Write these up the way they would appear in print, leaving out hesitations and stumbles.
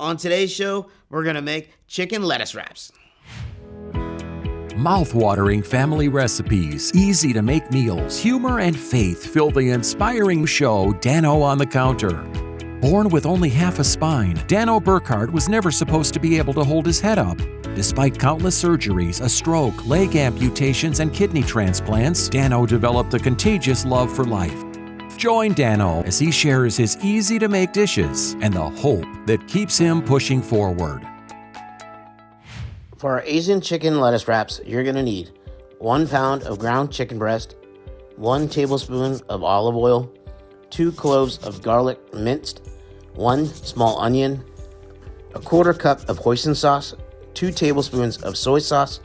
On today's show, we're gonna make chicken lettuce wraps. Mouth-watering family recipes, easy-to-make meals, humor, and faith fill the inspiring show Dano on the Counter. Born with only half a spine, Dano Burkhardt was never supposed to be able to hold his head up. Despite countless surgeries, a stroke, leg amputations, and kidney transplants, Dano developed a contagious love for life. Join Dano as he shares his easy-to-make dishes and the hope that keeps him pushing forward. For our Asian chicken lettuce wraps, you're going to need 1 pound of ground chicken breast, 1 tablespoon of olive oil, 2 cloves of garlic minced, 1 small onion, a 1/4 cup of hoisin sauce, 2 tablespoons of soy sauce,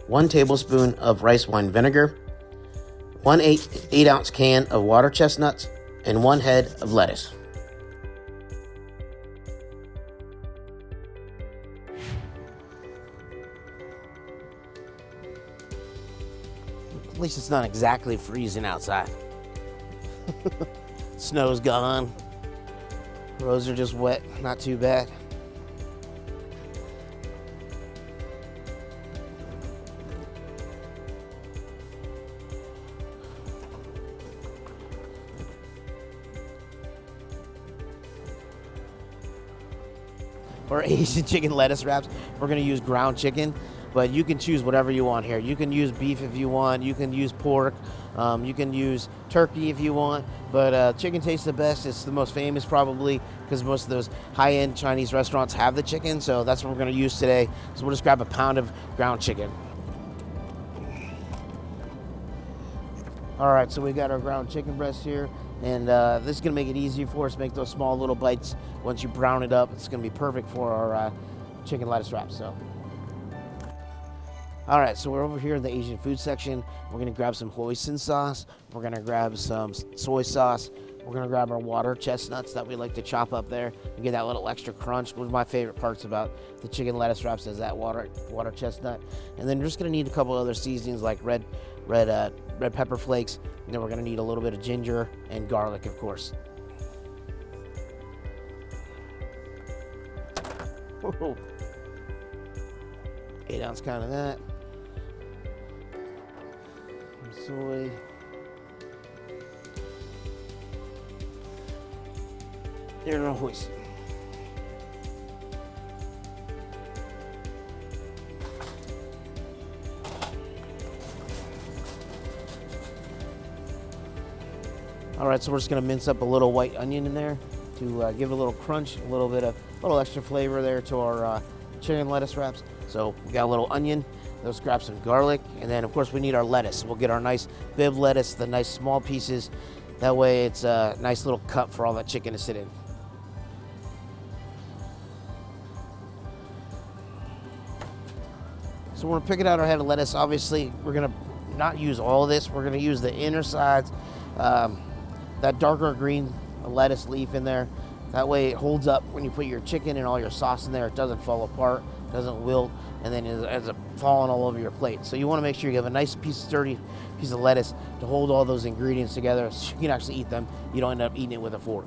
1 tablespoon of rice wine vinegar, 1 8-ounce can of water chestnuts, and 1 head of lettuce. At least it's not exactly freezing outside. Snow's gone. Roads are just wet, not too bad. For Asian chicken lettuce wraps, we're going to use ground chicken, but you can choose whatever you want here. You can use beef if you want, you can use pork, you can use turkey if you want, but chicken tastes the best. It's the most famous probably because most of those high-end Chinese restaurants have the chicken, so that's what we're going to use today. So we'll just grab a pound of ground chicken. All right, so we got our ground chicken breast here, and this is going to make it easier for us to make those small little bites. Once you brown it up, it's going to be perfect for our chicken lettuce wraps. So, all right, so we're over here in the Asian food section. We're going to grab some hoisin sauce. We're going to grab some soy sauce. We're going to grab our water chestnuts that we like to chop up there and get that little extra crunch. One of my favorite parts about the chicken lettuce wraps is that water chestnut. And then we're just going to need a couple other seasonings like red pepper flakes. And then we're going to need a little bit of ginger and garlic, of course. Whoa. 8-ounce can of that. Some soy. There's no hoisin. All right, so we're just gonna mince up a little white onion in there to give a little crunch, a little extra flavor there to our chicken lettuce wraps. So we got a little onion. Let's grab some garlic, and then of course we need our lettuce. We'll get our nice bib lettuce, the nice small pieces. That way it's a nice little cup for all that chicken to sit in. So we're picking out our head of lettuce. Obviously, we're gonna not use all of this. We're gonna use the inner sides, that darker green lettuce leaf in there. That way it holds up when you put your chicken and all your sauce in there. It doesn't fall apart, doesn't wilt, and then it ends up falling all over your plate. So you want to make sure you have a nice sturdy piece of lettuce to hold all those ingredients together so you can actually eat them. You don't end up eating it with a fork.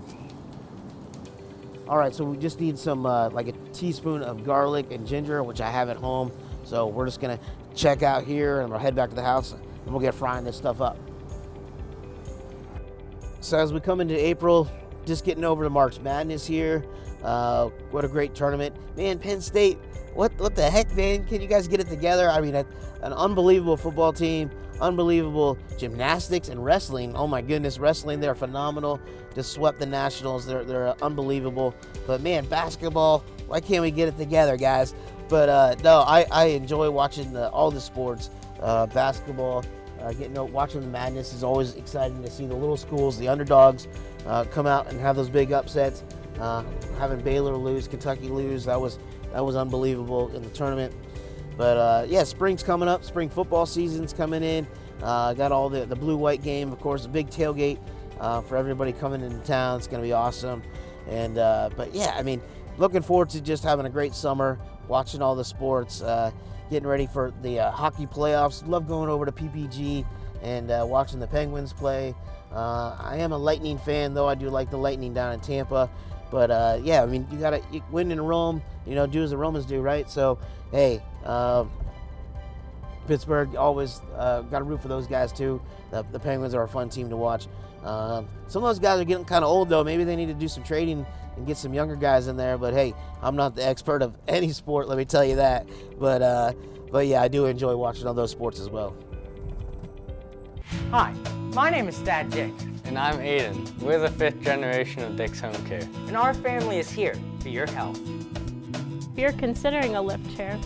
All right, so we just need some like a teaspoon of garlic and ginger, which I have at home. So we're just gonna check out here and we'll head back to the house and we'll get frying this stuff up. So as we come into April, just getting over to March Madness here. What a great tournament. Man, Penn State, what the heck, man? Can you guys get it together? I mean, an unbelievable football team, unbelievable gymnastics and wrestling. Oh my goodness, wrestling, they're phenomenal. Just swept the Nationals. They're unbelievable. But man, basketball, why can't we get it together, guys? But no, I enjoy watching all the sports. Basketball, watching the madness is always exciting to see the little schools, the underdogs, come out and have those big upsets. Having Baylor lose, Kentucky lose, that was unbelievable in the tournament. But yeah, spring's coming up. Spring football season's coming in. Got all the blue-white game, of course, a big tailgate for everybody coming into town. It's going to be awesome. And but yeah, I mean, looking forward to just having a great summer, watching all the sports, getting ready for the hockey playoffs. Love going over to PPG and watching the Penguins play. I am a Lightning fan, though. I do like the Lightning down in Tampa. But yeah, I mean, you win in Rome, do as the Romans do, right? So, hey, Pittsburgh always got to root for those guys too. The Penguins are a fun team to watch. Some of those guys are getting kind of old though. Maybe they need to do some trading and get some younger guys in there. But hey, I'm not the expert of any sport, let me tell you that. But yeah, I do enjoy watching all those sports as well. Hi, my name is Thad Dick. And I'm Aiden. We're the 5th generation of Dick's Home Care. And our family is here for your health. If you're considering a lift chair,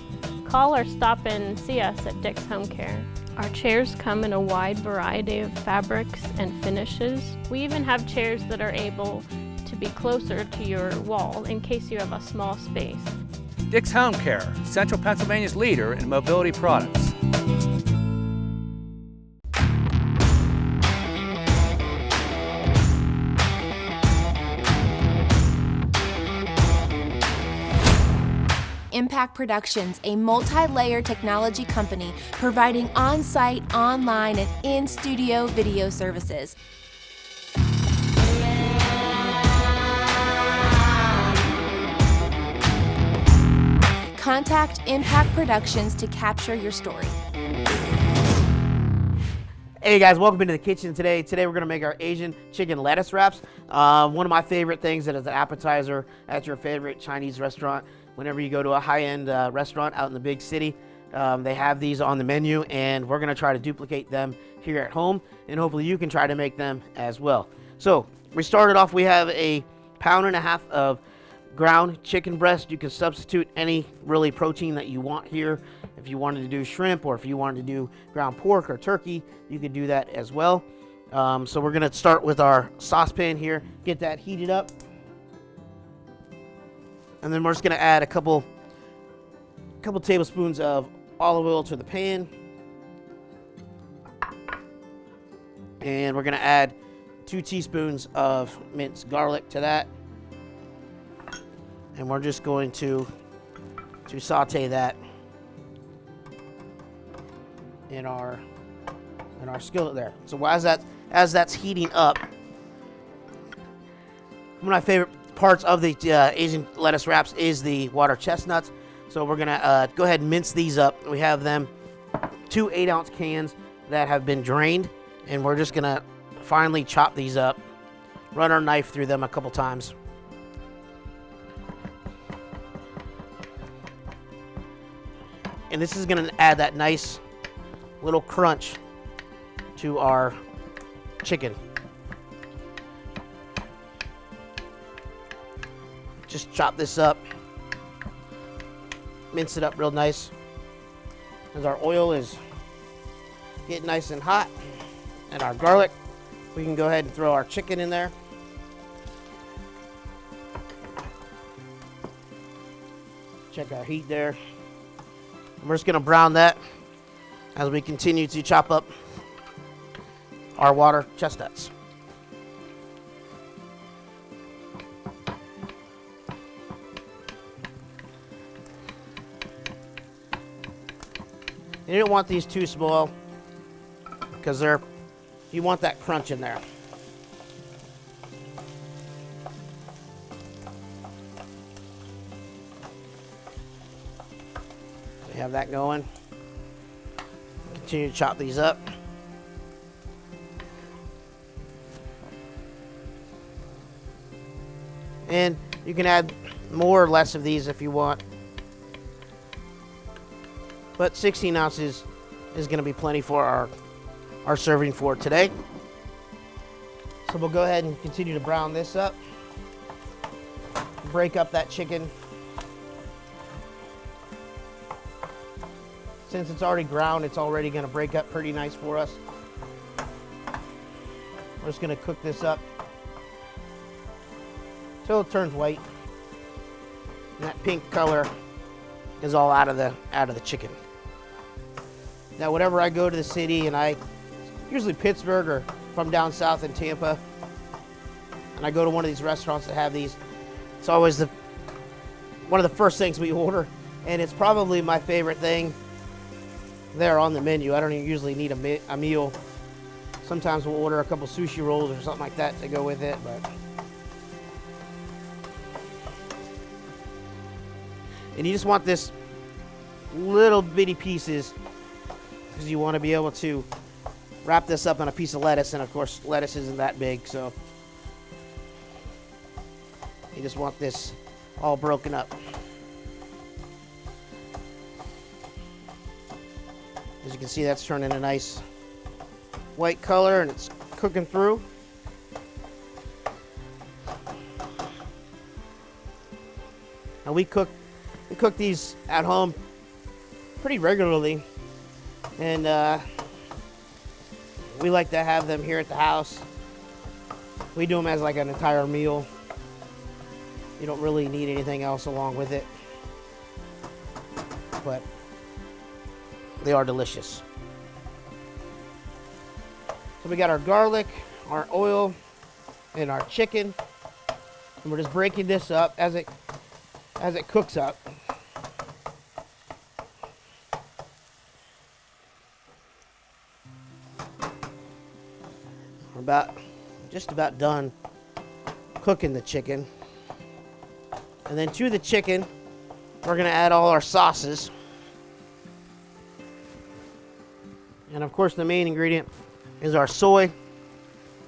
call or stop in and see us at Dick's Home Care. Our chairs come in a wide variety of fabrics and finishes. We even have chairs that are able to be closer to your wall in case you have a small space. Dick's Home Care, Central Pennsylvania's leader in mobility products. Impact Productions, a multi-layer technology company providing on-site, online, and in-studio video services. Contact Impact Productions to capture your story. Hey guys, welcome into the kitchen today. Today we're going to make our Asian chicken lettuce wraps. One of my favorite things that is an appetizer at your favorite Chinese restaurant. Whenever you go to a high-end restaurant out in the big city, they have these on the menu, and we're going to try to duplicate them here at home, and hopefully you can try to make them as well. So we started off, we have a 1.5 pounds of ground chicken breast. You can substitute any really protein that you want here. If you wanted to do shrimp, or if you wanted to do ground pork or turkey, you could do that as well. So we're going to start with our saucepan here, get that heated up. And then we're just going to add a couple tablespoons of olive oil to the pan. And we're going to add 2 teaspoons of minced garlic to that. And we're just going to saute that in our skillet there. So as that's heating up, one of my favorite parts of the Asian lettuce wraps is the water chestnuts. So we're gonna go ahead and mince these up. We have them 2 8-ounce cans that have been drained, and we're just gonna finely chop these up, run our knife through them a couple times. And this is gonna add that nice little crunch to our chicken. Just chop this up, mince it up real nice. As our oil is getting nice and hot, and our garlic, we can go ahead and throw our chicken in there. Check our heat there. And we're just gonna brown that as we continue to chop up our water chestnuts. You don't want these too small because you want that crunch in there. We have that going. Continue to chop these up. And you can add more or less of these if you want. But 16 ounces is going to be plenty for our serving for today. So we'll go ahead and continue to brown this up. Break up that chicken. Since it's already ground, it's already going to break up pretty nice for us. We're just going to cook this up till it turns white. And that pink color is all out of the chicken. Now, whenever I go to the city, and usually Pittsburgh or from down south in Tampa, and I go to one of these restaurants that have these, it's always one of the first things we order, and it's probably my favorite thing there on the menu. I don't even usually need a meal. Sometimes we'll order a couple sushi rolls or something like that to go with it, but And you just want this little bitty pieces because you want to be able to wrap this up on a piece of lettuce, and of course lettuce isn't that big, so you just want this all broken up. As you can see, that's turning a nice white color and it's cooking through. Now we cook these at home pretty regularly, and we like to have them here at the house. We do them as like an entire meal. You don't really need anything else along with it, but they are delicious. So we got our garlic, our oil, and our chicken, and we're just breaking this up as it cooks up. We're just about done cooking the chicken. And then to the chicken, we're gonna add all our sauces. And of course the main ingredient is our soy.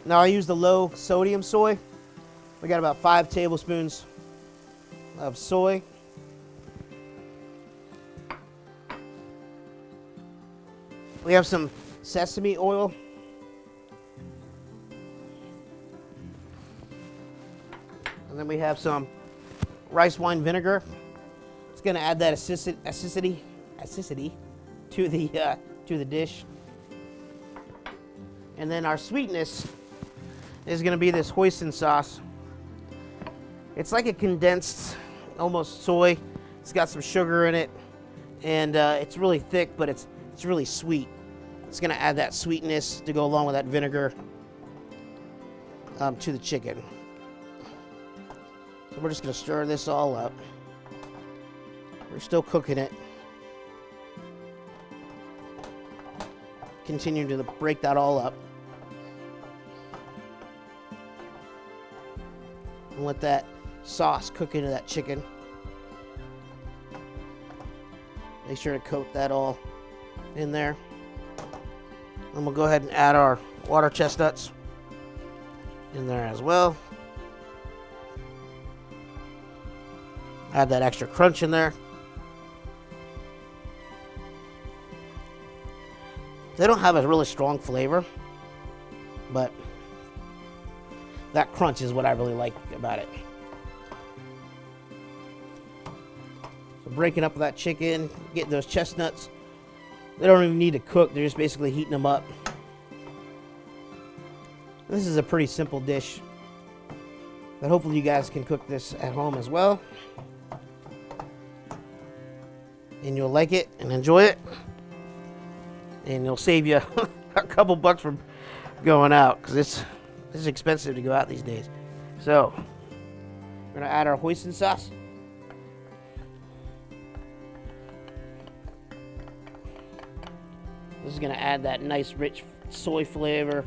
Now I use the low sodium soy. We got about 5 tablespoons of soy. We have some sesame oil. And then we have some rice wine vinegar. It's going to add that acidity to the dish. And then our sweetness is going to be this hoisin sauce. It's like a condensed, almost soy. It's got some sugar in it, and it's really thick, but it's really sweet. It's going to add that sweetness to go along with that vinegar to the chicken. So we're just going to stir this all up. We're still cooking it. Continue to break that all up. And let that sauce cook into that chicken. Make sure to coat that all in there. And we'll go ahead and add our water chestnuts in there as well. Add that extra crunch in there. They don't have a really strong flavor, but that crunch is what I really like about it. So breaking up that chicken, getting those chestnuts. They don't even need to cook, they're just basically heating them up. This is a pretty simple dish, but hopefully you guys can cook this at home as well. And you'll like it and enjoy it. And it'll save you a couple bucks from going out, because it's expensive to go out these days. So we're gonna add our hoisin sauce. This is gonna add that nice rich soy flavor,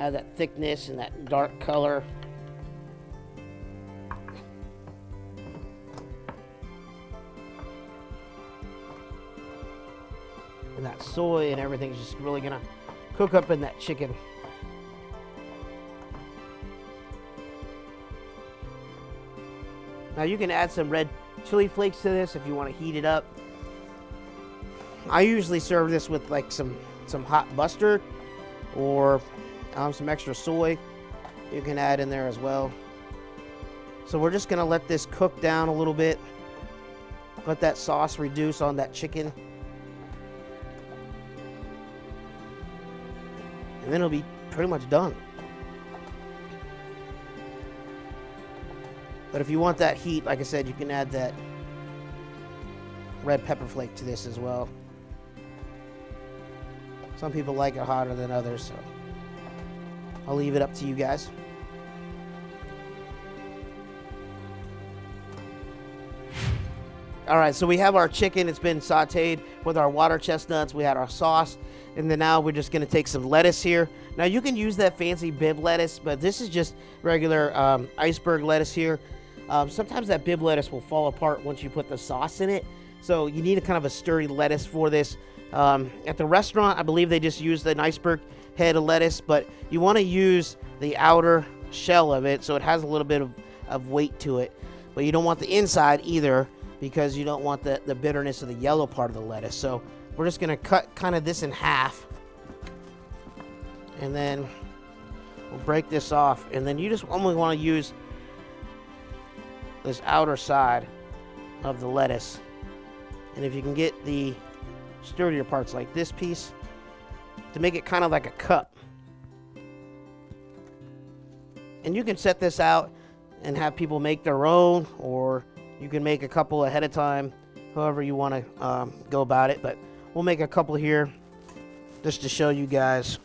add that thickness and that dark color. And that soy and everything's just really gonna cook up in that chicken. Now you can add some red chili flakes to this if you want to heat it up. I usually serve this with like some hot mustard or some extra soy you can add in there as well. So we're just gonna let this cook down a little bit. Let that sauce reduce on that chicken. And then it'll be pretty much done. But if you want that heat, like I said, you can add that red pepper flake to this as well. Some people like it hotter than others, so I'll leave it up to you guys. All right, so we have our chicken. It's been sauteed with our water chestnuts. We had our sauce, and then now we're just gonna take some lettuce here. Now you can use that fancy bib lettuce, but this is just regular iceberg lettuce here. Sometimes that Bibb lettuce will fall apart once you put the sauce in it. So you need a kind of a sturdy lettuce for this. At the restaurant, I believe they just use the iceberg head of lettuce, but you want to use the outer shell of it so it has a little bit of weight to it. But you don't want the inside either, because you don't want the bitterness of the yellow part of the lettuce. So we're just going to cut kind of this in half, and then we'll break this off. And then you just only want to use this outer side of the lettuce. And if you can get the sturdier parts like this piece to make it kind of like a cup. And you can set this out and have people make their own, or you can make a couple ahead of time, however you want to go about it. But we'll make a couple here just to show you guys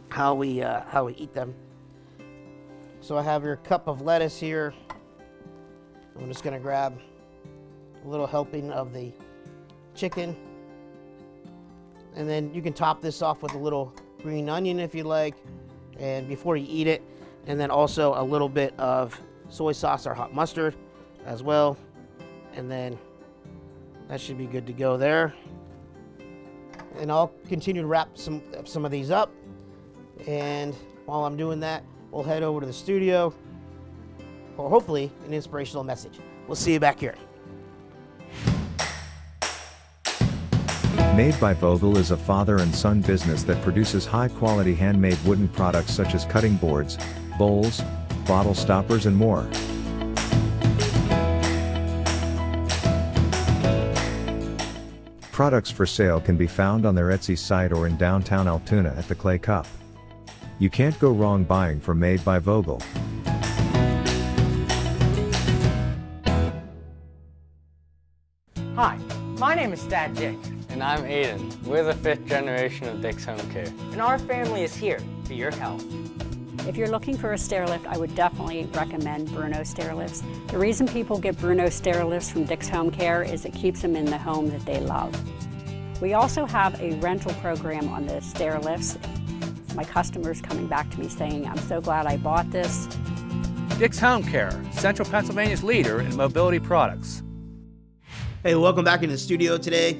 how we eat them. So I have your cup of lettuce here. I'm just going to grab a little helping of the chicken, and then you can top this off with a little green onion if you like, and before you eat it, and then also a little bit of soy sauce or hot mustard as well, and then that should be good to go there. And I'll continue to wrap some of these up, and while I'm doing that, we'll head over to the studio for hopefully an inspirational message. We'll see you back here. Made by Vogel is a father and son business that produces high-quality handmade wooden products such as cutting boards, bowls, bottle stoppers and more. Products for sale can be found on their Etsy site or in downtown Altoona at the Clay Cup. You can't go wrong buying from Made by Vogel. Hi, my name is Dad Jake, And I'm Aiden. We're the 5th generation of Dick's Home Care. and our family is here for your health. If you're looking for a stair lift, I would definitely recommend Bruno stair lifts. The reason people get Bruno stair lifts from Dick's Home Care is it keeps them in the home that they love. We also have a rental program on the stair lifts. My customers coming back to me saying, I'm so glad I bought this. Dick's Home Care, Central Pennsylvania's leader in mobility products. Hey, welcome back into the studio today.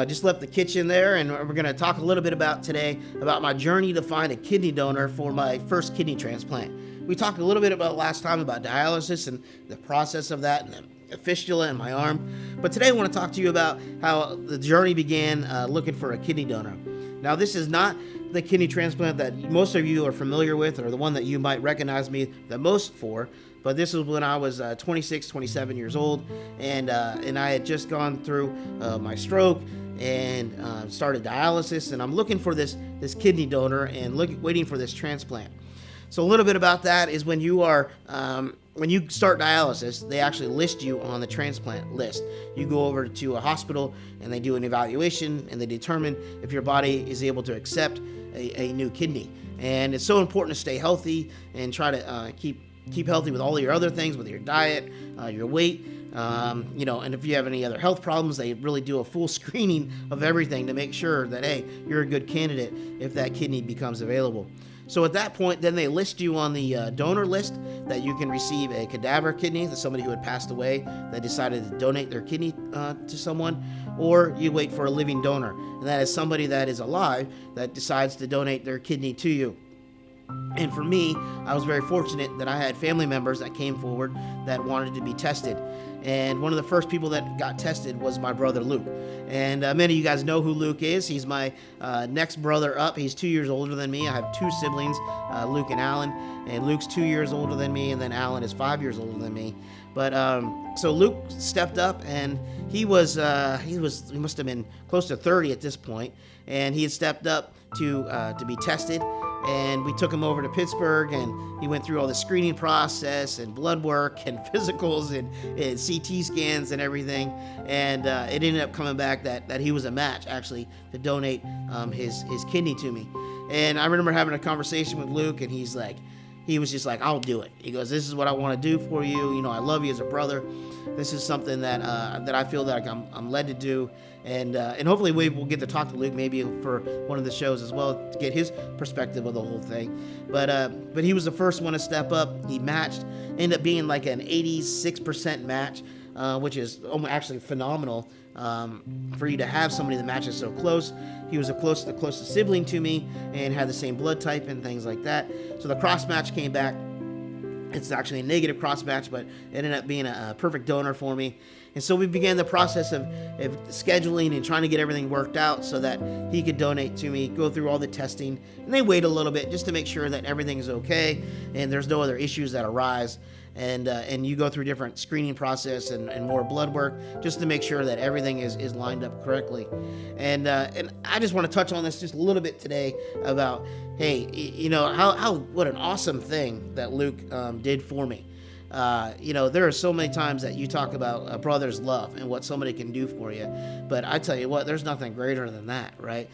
Just left the kitchen there, and we're going to talk a little bit about my journey to find a kidney donor for my first kidney transplant. We talked a little bit about last time about dialysis and the process of that, and the fistula in my arm. But today I want to talk to you about how the journey began looking for a kidney donor. Now, this is not the kidney transplant that most of you are familiar with, or the one that you might recognize me the most for. But this was when I was 26, 27 years old, and I had just gone through my stroke and started dialysis, and I'm looking for this kidney donor and waiting for this transplant. So a little bit about that is when you are when you start dialysis, they actually list you on the transplant list. You go over to a hospital and they do an evaluation and they determine if your body is able to accept a new kidney. And it's so important to stay healthy and try to keep healthy with all your other things, with your diet, your weight, and if you have any other health problems, they really do a full screening of everything to make sure that, hey, you're a good candidate if that kidney becomes available. So at that point, then they list you on the donor list that you can receive a cadaver kidney, that's somebody who had passed away that decided to donate their kidney to someone, or you wait for a living donor, and that is somebody that is alive that decides to donate their kidney to you. And for me, I was very fortunate that I had family members that came forward that wanted to be tested. And one of the first people that got tested was my brother Luke. And many of you guys know who Luke is. He's my next brother up. He's 2 years older than me. I have two siblings, Luke and Alan. And Luke's 2 years older than me, and then Alan is 5 years older than me. But so Luke stepped up, and he must have been close to 30 at this point, and he had stepped up to be tested. And we took him over to Pittsburgh, and he went through all the screening process and blood work and physicals and CT scans and everything. And it ended up coming back that he was a match, actually, to donate his kidney to me. And I remember having a conversation with Luke, and he's like, he was just like, I'll do it. He goes, this is what I want to do for you. You know, I love you as a brother. This is something that that I feel like I'm led to do. And hopefully we will get to talk to Luke maybe for one of the shows as well to get his perspective of the whole thing. But he was the first one to step up. He matched, ended up being like an 86% match, which is actually phenomenal for you to have somebody that matches so close. He was the closest sibling to me and had the same blood type and things like that. So the cross match came back. It's actually a negative cross match, but it ended up being a perfect donor for me. And so we began the process of scheduling and trying to get everything worked out so that he could donate to me, go through all the testing, and they wait a little bit just to make sure that everything's okay and there's no other issues that arise. And you go through different screening process and more blood work just to make sure that everything is lined up correctly. And I just want to touch on this just a little bit today about, hey, you know, what an awesome thing that Luke did for me. You know, there are so many times that you talk about a brother's love and what somebody can do for you, but I tell you what, there's nothing greater than that, right?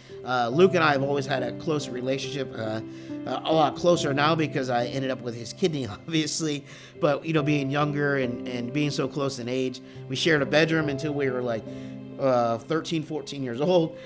Luke and I have always had a close relationship, a lot closer now because I ended up with his kidney, obviously, but, you know, being younger and being so close in age, we shared a bedroom until we were like 13, 14 years old,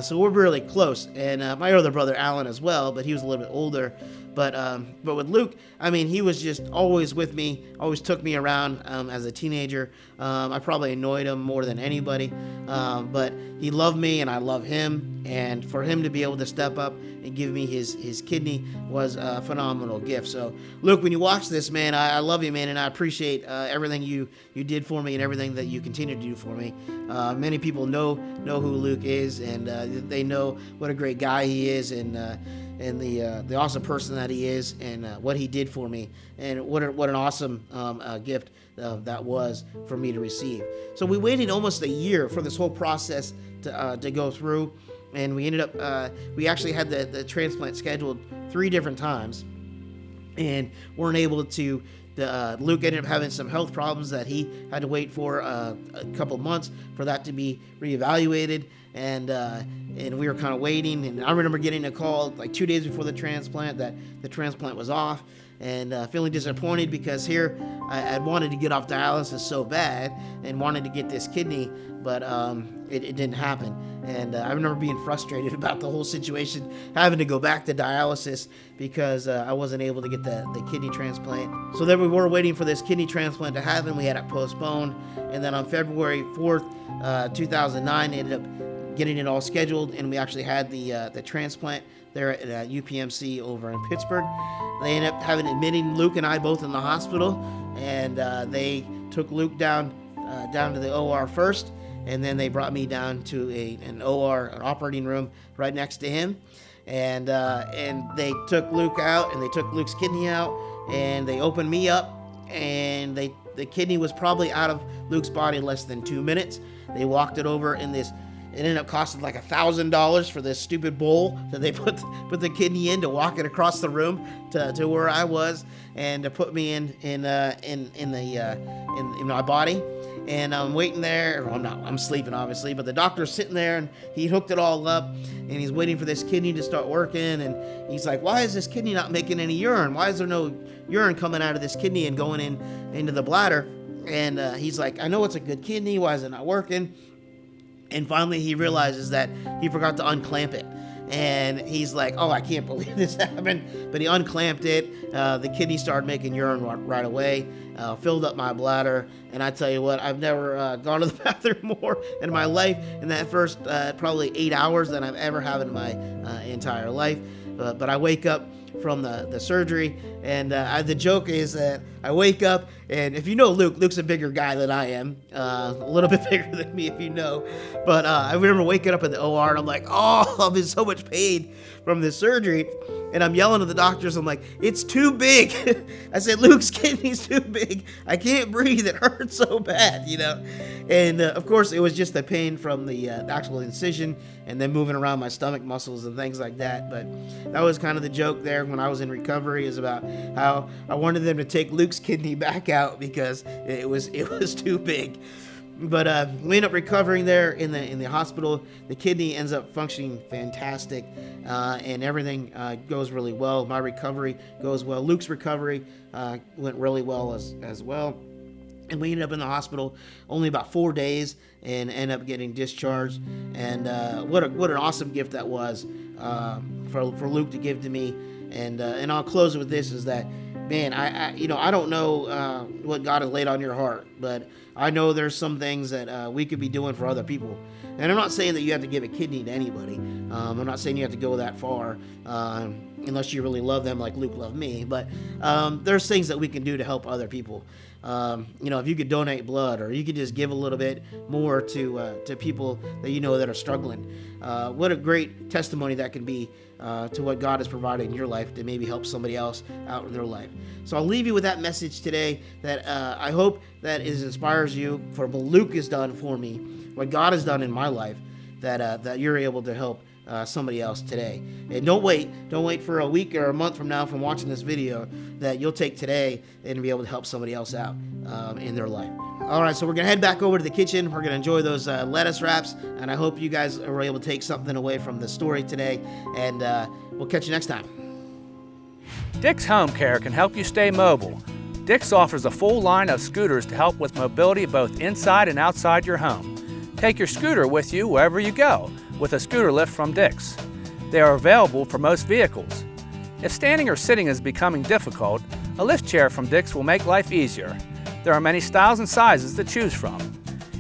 so we're really close. And my other brother Alan as well, but he was a little bit older. But with Luke, I mean, he was just always with me, always took me around as a teenager. I probably annoyed him more than anybody, but he loved me and I love him. And for him to be able to step up and give me his kidney was a phenomenal gift. So, Luke, when you watch this, man, I love you, man, and I appreciate everything you did for me and everything that you continue to do for me. Many people know who Luke is, and they know what a great guy he is, and the awesome person that he is, and what he did for me, and what an awesome gift that was for me to receive. So we waited almost a year for this whole process to go through, and we ended up we actually had the transplant scheduled 3 different times, and weren't able to. Luke ended up having some health problems that he had to wait for a couple months for that to be reevaluated, and we were kind of waiting. And I remember getting a call like 2 days before the transplant that the transplant was off, and feeling disappointed because here I wanted to get off dialysis so bad and wanted to get this kidney, but it didn't happen. And I remember being frustrated about the whole situation, having to go back to dialysis because I wasn't able to get the kidney transplant. So then we were waiting for this kidney transplant to happen. We had it postponed. And then on February 4th, 2009, ended up getting it all scheduled. And we actually had the transplant there at UPMC over in Pittsburgh. They ended up admitting Luke and I both in the hospital. And they took Luke down to the OR first. And then they brought me down to an OR, an operating room right next to him. And they took Luke out, and they took Luke's kidney out, and they opened me up, and the kidney was probably out of Luke's body in less than 2 minutes. They walked it over in this. It ended up costing like $1,000 for this stupid bowl that they put the kidney in to walk it across the room to where I was, and to put me in my body. And I'm waiting there. Well, I'm sleeping, obviously, but the doctor's sitting there, and he hooked it all up, and he's waiting for this kidney to start working. And he's like, why is this kidney not making any urine? Why is there no urine coming out of this kidney and going into the bladder? And he's like, I know it's a good kidney. Why is it not working? And finally, he realizes that he forgot to unclamp it. And he's like, oh, I can't believe this happened. But he unclamped it. The kidney started making urine right away, filled up my bladder. And I tell you what, I've never gone to the bathroom more in my life in that first probably 8 hours than I've ever had in my entire life. But I wake up from the surgery, and the joke is that I wake up, and if you know Luke's a bigger guy than I am, a little bit bigger than me if you know, but I remember waking up in the OR, and I'm like, oh, I'm in so much pain from this surgery, and I'm yelling at the doctors. I'm like, it's too big. I said, Luke's kidney's too big. I can't breathe. It hurts so bad, you know. And of course, it was just the pain from the actual incision and then moving around my stomach muscles and things like that. But that was kind of the joke there when I was in recovery, is about how I wanted them to take Luke's kidney back out because it was too big. But we end up recovering there in the hospital. The kidney ends up functioning fantastic, and everything goes really well. My recovery goes well. Luke's recovery went really well as well. And we ended up in the hospital only about 4 days and ended up getting discharged. And what an awesome gift that was for Luke to give to me. And I'll close with this: is that, man, I don't know what God has laid on your heart, but I know there's some things that we could be doing for other people. And I'm not saying that you have to give a kidney to anybody. I'm not saying you have to go that far unless you really love them like Luke loved me. But there's things that we can do to help other people. If you could donate blood, or you could just give a little bit more to people that you know that are struggling. What a great testimony that can be to what God has provided in your life to maybe help somebody else out in their life. So I'll leave you with that message today, that I hope that inspires you for what Luke has done for me, what God has done in my life, that you're able to help somebody else today. And don't wait for a week or a month from now from watching this video, that you'll take today and be able to help somebody else out in their life. All right, so we're gonna head back over to the kitchen. We're gonna enjoy those lettuce wraps, and I hope you guys are able to take something away from the story today, and we'll catch you next time. Dick's Home Care can help you stay mobile. Dick's offers a full line of scooters to help with mobility both inside and outside your home. Take your scooter with you wherever you go with a scooter lift from Dick's. They are available for most vehicles. If standing or sitting is becoming difficult, a lift chair from Dick's will make life easier. There are many styles and sizes to choose from.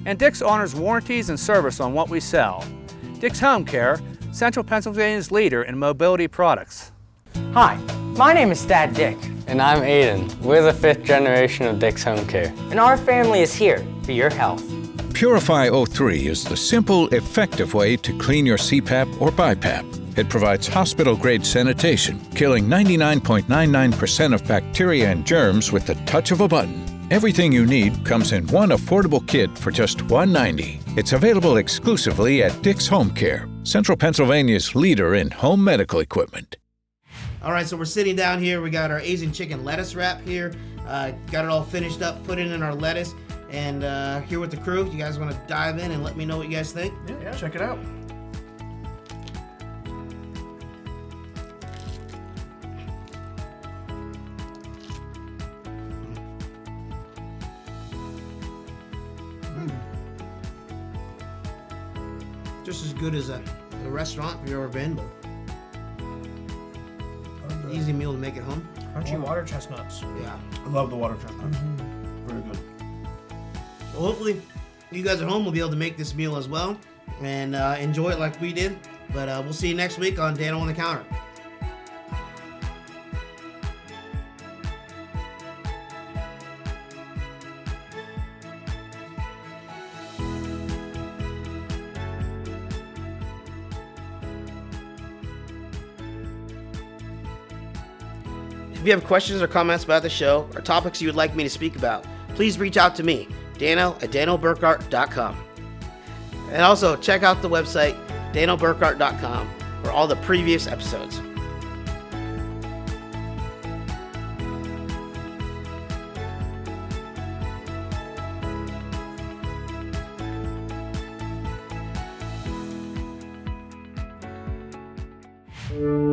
And Dick's honors warranties and service on what we sell. Dick's Home Care, Central Pennsylvania's leader in mobility products. Hi, my name is Dad Dick, And I'm Aiden. We're the 5th generation of Dick's Home Care. and our family is here for your health. Purify O3 is the simple, effective way to clean your CPAP or BiPAP. It provides hospital-grade sanitation, killing 99.99% of bacteria and germs with the touch of a button. Everything you need comes in one affordable kit for just $1.90. It's available exclusively at Dick's Home Care, Central Pennsylvania's leader in home medical equipment. All right, so we're sitting down here. We got our Asian chicken lettuce wrap here. Got it all finished up, put it in our lettuce, and here with the crew. You guys want to dive in and let me know what you guys think? Yeah, check it out. Just as good as a restaurant if you've ever been, but easy meal to make at home. Crunchy water chestnuts. Yeah. I love the water chestnuts. Very good. Well, hopefully you guys at home will be able to make this meal as well and enjoy it like we did. But we'll see you next week on Dano on the Counter. If you have questions or comments about the show or topics you would like me to speak about, please reach out to me, Dano at danoburkhart.com. And also check out the website, danoburkhart.com, for all the previous episodes. Mm-hmm.